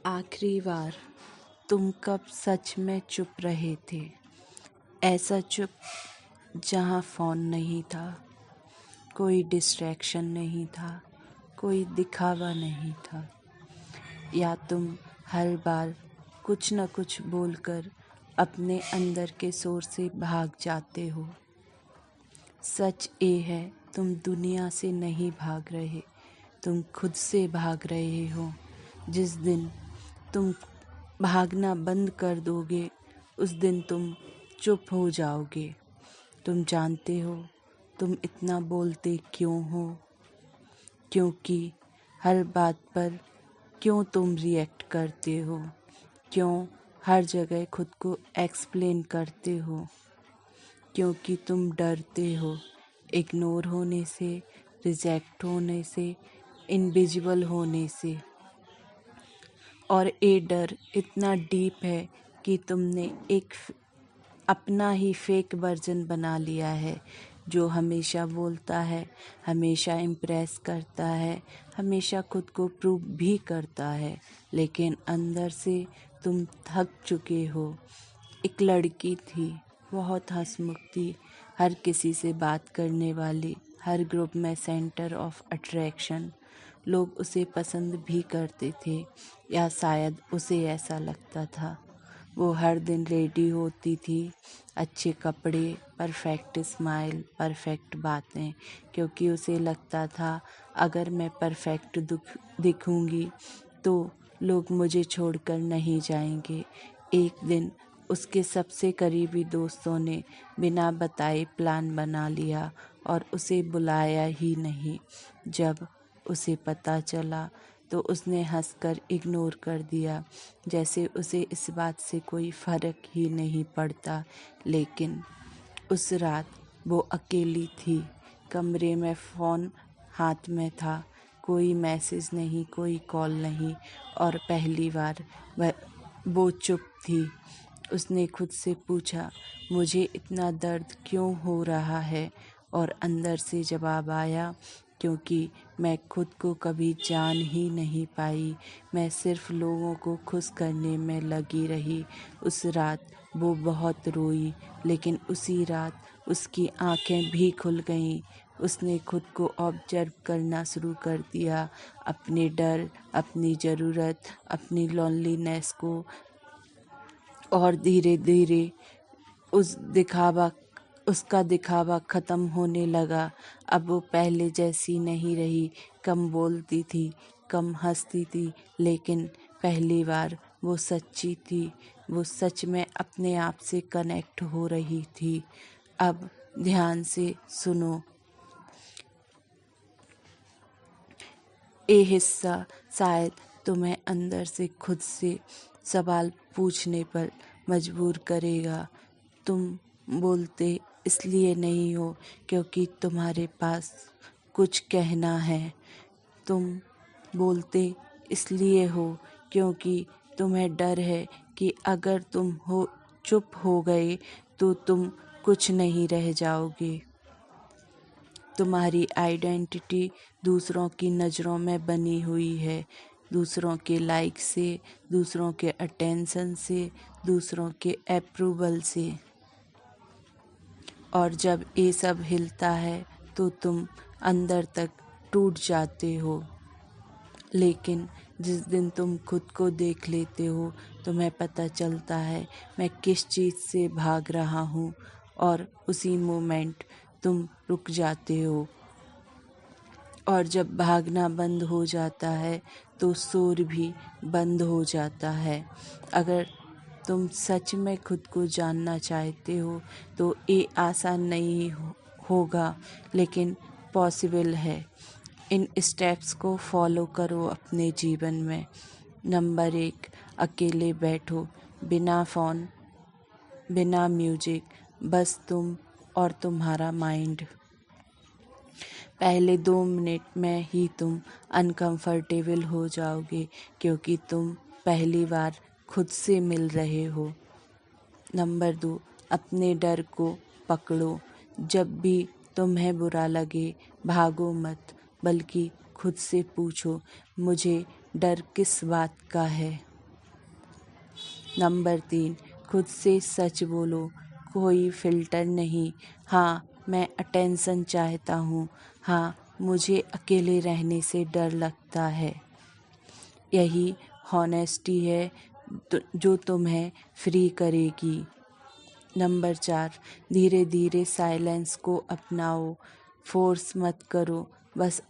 आखिरी बार तुम कब सच में चुप रहे थे? ऐसा चुप जहाँ फ़ोन नहीं था, कोई डिस्ट्रैक्शन नहीं था, कोई दिखावा नहीं था। या तुम हर बार कुछ न कुछ बोलकर अपने अंदर के शोर से भाग जाते हो? सच ये है, तुम दुनिया से नहीं भाग रहे, तुम खुद से भाग रहे हो। जिस दिन तुम भागना बंद कर दोगे, उस दिन तुम चुप हो जाओगे। तुम जानते हो तुम इतना बोलते क्यों हो? क्योंकि हर बात पर क्यों तुम रिएक्ट करते हो? क्यों हर जगह खुद को एक्सप्लेन करते हो? क्योंकि तुम डरते हो इग्नोर होने से, रिजेक्ट होने से, इनविजिबल होने से। और ये डर इतना डीप है कि तुमने एक अपना ही फेक वर्जन बना लिया है, जो हमेशा बोलता है, हमेशा इम्प्रेस करता है, हमेशा खुद को प्रूव भी करता है, लेकिन अंदर से तुम थक चुके हो। एक लड़की थी, बहुत हंसमुख थी, हर किसी से बात करने वाली, हर ग्रुप में सेंटर ऑफ अट्रैक्शन। लोग उसे पसंद भी करते थे, या शायद उसे ऐसा लगता था। वो हर दिन रेडी होती थी, अच्छे कपड़े, परफेक्ट स्माइल, परफेक्ट बातें, क्योंकि उसे लगता था अगर मैं परफेक्ट दिखूंगी तो लोग मुझे छोड़कर नहीं जाएंगे। एक दिन उसके सबसे करीबी दोस्तों ने बिना बताए प्लान बना लिया और उसे बुलाया ही नहीं। जब उसे पता चला तो उसने हंसकर इग्नोर कर दिया, जैसे उसे इस बात से कोई फ़र्क ही नहीं पड़ता। लेकिन उस रात वो अकेली थी, कमरे में फ़ोन हाथ में था, कोई मैसेज नहीं, कोई कॉल नहीं, और पहली बार वो चुप थी। उसने खुद से पूछा, मुझे इतना दर्द क्यों हो रहा है? और अंदर से जवाब आया, क्योंकि मैं खुद को कभी जान ही नहीं पाई। मैं सिर्फ लोगों को खुश करने में लगी रही। उस रात वो बहुत रोई, लेकिन उसी रात उसकी आंखें भी खुल गईं। उसने खुद को ऑब्जर्व करना शुरू कर दिया, अपने डर, अपनी ज़रूरत, अपनी लोनलीनेस को। और धीरे धीरे उसका दिखावा ख़त्म होने लगा। अब वो पहले जैसी नहीं रही, कम बोलती थी, कम हंसती थी, लेकिन पहली बार वो सच्ची थी। वो सच में अपने आप से कनेक्ट हो रही थी। अब ध्यान से सुनो, ये हिस्सा शायद तुम्हें अंदर से खुद से सवाल पूछने पर मजबूर करेगा। तुम बोलते इसलिए नहीं हो क्योंकि तुम्हारे पास कुछ कहना है। तुम बोलते इसलिए हो क्योंकि तुम्हें डर है कि अगर तुम चुप हो गए तो तुम कुछ नहीं रह जाओगे। तुम्हारी आइडेंटिटी दूसरों की नज़रों में बनी हुई है, दूसरों के लाइक से, दूसरों के अटेंशन से, दूसरों के अप्रूवल से। और जब ये सब हिलता है तो तुम अंदर तक टूट जाते हो। लेकिन जिस दिन तुम खुद को देख लेते हो, तुम्हें पता चलता है मैं किस चीज़ से भाग रहा हूँ, और उसी मोमेंट तुम रुक जाते हो। और जब भागना बंद हो जाता है तो शोर भी बंद हो जाता है। अगर तुम सच में खुद को जानना चाहते हो तो ये आसान नहीं होगा, लेकिन पॉसिबल है। इन स्टेप्स को फॉलो करो अपने जीवन में। नंबर 1, अकेले बैठो, बिना फ़ोन, बिना म्यूजिक, बस तुम और तुम्हारा माइंड। पहले 2 मिनट में ही तुम अनकंफर्टेबल हो जाओगे, क्योंकि तुम पहली बार खुद से मिल रहे हो। नंबर 2, अपने डर को पकड़ो। जब भी तुम्हें बुरा लगे, भागो मत, बल्कि खुद से पूछो, मुझे डर किस बात का है? नंबर 3, खुद से सच बोलो, कोई फ़िल्टर नहीं। हाँ, मैं अटेंशन चाहता हूँ। हाँ, मुझे अकेले रहने से डर लगता है। यही हॉनेस्टी है जो तुम्हें फ्री करेगी। नंबर 4, धीरे धीरे साइलेंस को अपनाओ, फोर्स मत करो, बस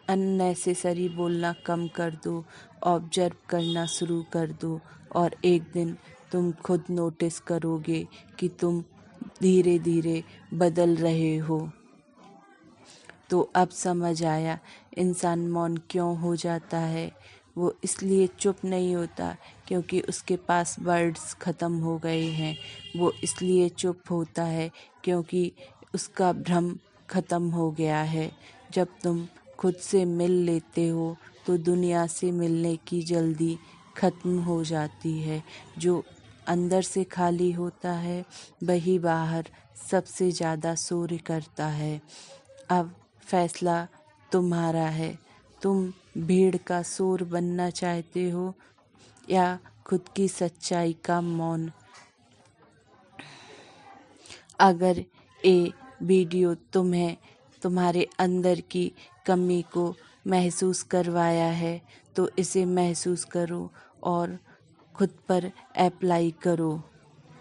अननेसेसरी बोलना कम कर दो, ऑब्जर्व करना शुरू कर दो और एक दिन तुम खुद नोटिस करोगे कि तुम धीरे धीरे बदल रहे हो। तो अब समझ आया इंसान मौन क्यों हो जाता है। वो इसलिए चुप नहीं होता क्योंकि उसके पास वर्ड्स ख़त्म हो गए हैं। वो इसलिए चुप होता है क्योंकि उसका भ्रम ख़त्म हो गया है। जब तुम खुद से मिल लेते हो तो दुनिया से मिलने की जल्दी ख़त्म हो जाती है। जो अंदर से खाली होता है वही बाहर सबसे ज़्यादा शोर करता है। अब फैसला तुम्हारा है। तुम भीड़ का शोर बनना चाहते हो या खुद की सच्चाई का मौन। अगर ये वीडियो तुम्हें तुम्हारे अंदर की कमी को महसूस करवाया है तो इसे महसूस करो और खुद पर अप्लाई करो।